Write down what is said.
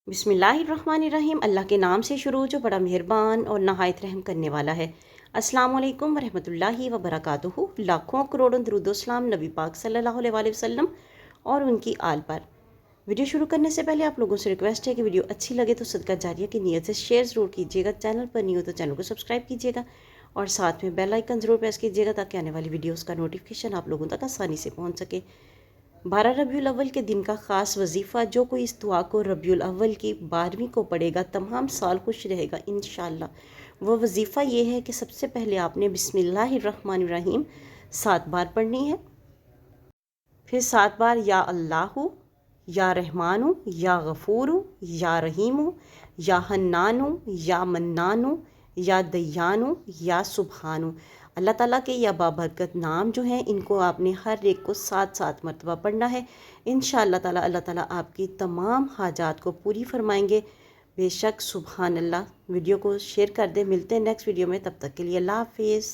बिस्मिल्लाहिर्रहमानिर्रहीम। अल्लाह के नाम से शुरू जो बड़ा मेहरबान और नहायत रहम करने वाला है। अस्सलाम वालेकुम वरहमतुल्लाहि वबरकातुहू। लाखों करोड़ों दरूद सलाम नबी पाक सल्लल्लाहु अलैहि वसल्लम और उनकी आल पर। वीडियो शुरू करने से पहले आप लोगों से रिक्वेस्ट है कि वीडियो अच्छी लगे तो सदका जारिया की नीयत से शेयर ज़रूर कीजिएगा। चैनल पर नहीं हो तो चैनल को सब्सक्राइब कीजिएगा और साथ में बेल आइकन ज़रूर प्रेस कीजिएगा ताकि आने वाली वीडियोज़ का नोटिफिकेशन आप लोगों तक आसानी से पहुँच सके। 12 रबीउल अव्वल के दिन का ख़ास वजीफ़ा, जो कोई इस दुआ को रबीउल अव्वल की 12वीं को पढ़ेगा तमाम साल खुश रहेगा इंशाअल्लाह। वो वजीफ़ा ये है कि सबसे पहले आपने बिस्मिल्लाहिर्रहमानिर्रहीम 7 बार पढ़नी है, फिर 7 बार या अल्लाहु, या रहमानु, या गफ़ूरु, या रहीमु, या हन्नानु, या मन्नानु, या दय्यानु, या सुबहानु। अल्लाह ताला के या बाबरकत नाम जो हैं इनको आपने हर एक को 7-7 मरतबा पढ़ना है। इंशाअल्लाह ताला अल्लाह ताला आपकी तमाम हाजात को पूरी फरमाएंगे बेशक। सुबहान अल्लाह। वीडियो को शेयर कर दें। मिलते हैं नेक्स्ट वीडियो में, तब तक के लिए अल्लाह हाफिज़।